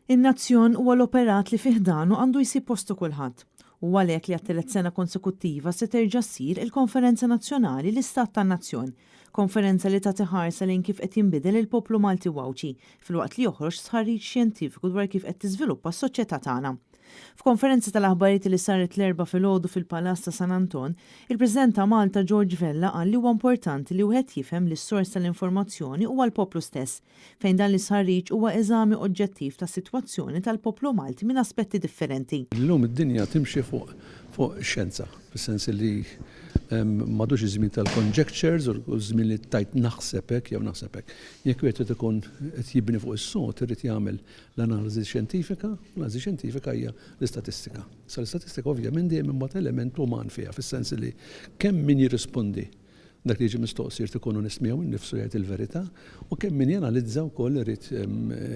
In-nazzjon huwa l-operat li fih danu għandu jsib postu kulħadd. U għalhekk li għat-telet sena konsekuttiva se terġa' ssir il-Konferenza Nazzjonali l-Istat tan-Nazzjon, konferenza li tagħti ħarsa lejn kif qed jinbidel il-poplu Malti Wawċi filwaqt li joħroġ sħarriġ xjentifiku dwar kif qed tiżviluppa s-soċjetà tagħna. F'konferenza tal-aħbarijiet li saret l-erba' filgħodu fil-Palazz ta' San Anton, il-President ta' Malta George Vella qal li huwa importanti li wieħed jifhem li s-sors tal-informazzjoni huwa l-poplu stess, fejn dan l-isħarriġ huwa eżami oġġettiv tas-sitwazzjoni tal-poplu Malti minn aspetti differenti. Illum id-dinja timxi fuq xjenza, fis-sens li m'għadux iż-żmien tal-conjectures u żmien li tajt naħseb hekk jew naħseb hekk. Jekk wieħed ikun qed jibni fuq is-sod irid jagħmel l-analiżi xjentifika, l-analiżi xjentifika hija l-istatistika. Sa l-istatistika ovvjament dejjem imbagħad element uman fiha, fis-sens li kemm min jirrispondi dak li jiġi mistoqsi jrid ikun onest miegħu innifsu jgħid il-verità u kemm min janalizza wkoll irid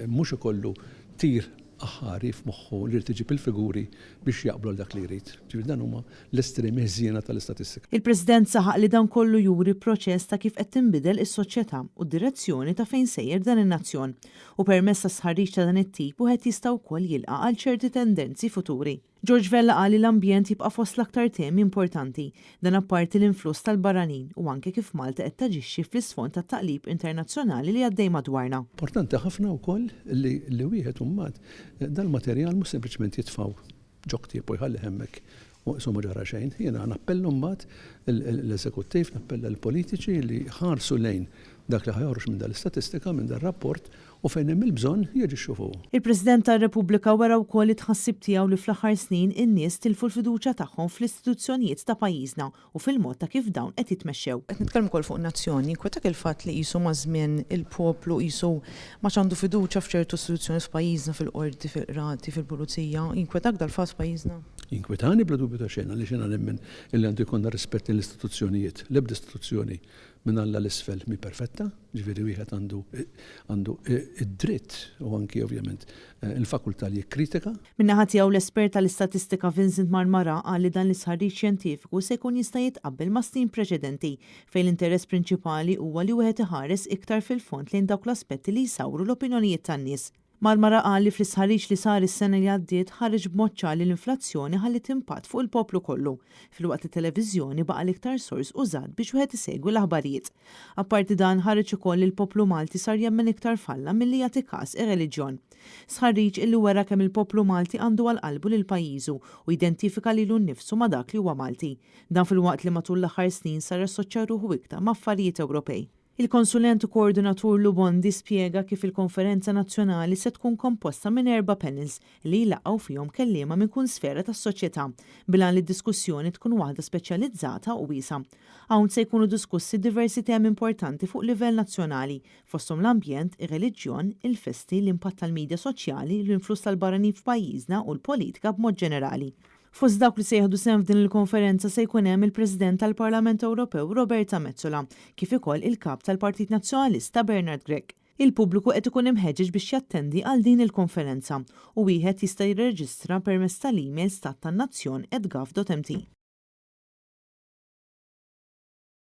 mhux ikollu tir aħħari f'moħħu li rrid tiġib il-figuri biex jaqblu l dak li jrid. Ġifieri dan huma l-estremi ħżiena tal-istatistika. Il-President saħaq li dan kollu juri proċess ta' kif qed tinbidel is-soċjetà u d-direzzjoni ta' fejn sejjer dan in-nazzjon u permezz ta' sħarriġ ta' dan it-tip wieħed jista' wkoll jilqa' għal ċerti tendenzi futuri. George Vella qal li l-ambjent jibqa' fost l-aktar temi importanti, dan apparti l-influss tal-barranin u anke kif Malta qed taġixxi fl-isfond tat-taqlib internazzjonali li għaddej madwarna. Importanti ħafna wkoll li wieħed mbagħad dal-materjal mhux sempliċement jitfgħu ġok tiegħu jħalli hemmhekk u insomma ġara xejn. Jiena nappellu mbagħad l-eżekuttiv, nappella l-politiċi li ħarsu lejn dak li ħajħorġ minn dal-istatistika minn dar-rapport u fejn hemm il-bżonn jiġixxu fuq. Il-President tar-Repubblika wara wkoll it-tħassib tiegħu li fl-aħħar snin in-nies tilfu l-fiduċja tagħhom fl-istituzzjonijiet ta' pajjiżna u fil-mod ta' kif dawn qed jitmexxew. Qed nitkellmu wkoll fuq nazzjoni, kwetak il-fatt li qisu ma' żmien il-poplu qisu ma għandu fiduċja f'ċertu istituzzjoni f'pajjiżna fil-qorti, fil-qrati, fil-pulizija, inkwetak dal-fatt f'pajjiżna? Inkwetani bla dubju ta' xejn għaliex jiena nemmen illi għandu jkollna rispett lill-istituzzjonijiet. L-ebda istituzzjoni minn alla l-isfel mi perfetta, ġifieri wieħed għandu id-dritt u anki ovvjament il-fakultà li jikkritika. Min-naħa tiegħu l-espert tal-istatistika Vincent Marmara qal li dan l-isħarriġ xjentifiku se jkun jista' jitqabbel ma' snin preċedenti fejn l-interess prinċipali huwa li wieħed iħares iktar fil-fond lejn dawk l-aspetti li jsawru l-opinjonijiet tan-nies. Marmara qal li fl-isħarriġ li sar is-sena li għaddiet ħareġ b'mod ċar li l-inflazzjoni ħallit impatt fuq il-poplu kollu. Filwaqt it-televiżjoni baqa' l-iktar sors użat biex wieħed isegwi l-aħbarijiet. Apparti dan ħareġ ukoll li l-poplu Malti sar jemmen iktar falla milli jagħti każ ir-reliġjon. Sħarriġ illi wera kemm il-poplu Malti għandu għal qalbu lil pajjiżu u identifika lilu nnifsu ma' dak li huwa Malti. Dan filwaqt li matul l-aħħar snin sar assoċja ruħu iktar ma' affarijiet Ewropej. Il-konsulent u koordinatur Lubondi spjega kif il-Konferenza Nazzjonali se tkun komposta minn 4 panels li jlaqgħu fihom kelliema minn kull sfera tas-soċjetà bilan li d-diskussjoni tkun waħda speċjalizzata u wiesa'. Hawn se jkunu diskussi diversi temi importanti fuq livell nazzjonali, fosthom l-ambjent, ir-reliġjon, il-festi, l-impatt tal-midja soċjali, l-influss tal-barranin f'pajjiżna u l-politika b'mod ġenerali. Fost dawk li se jieħdu sehem f'din il-konferenza se jkun hemm il-President tal-Parlament Ewropew Roberta Metsola, kif ukoll il-Kap tal-Partit Nazzjonalista Bernard Grech. Il-pubbliku qed ikun imħeġġeġ biex jattendi għal din il-konferenza u wieħed jista' jirreġistra permezz tal-email stat-tan-nazzjon@gov.mt.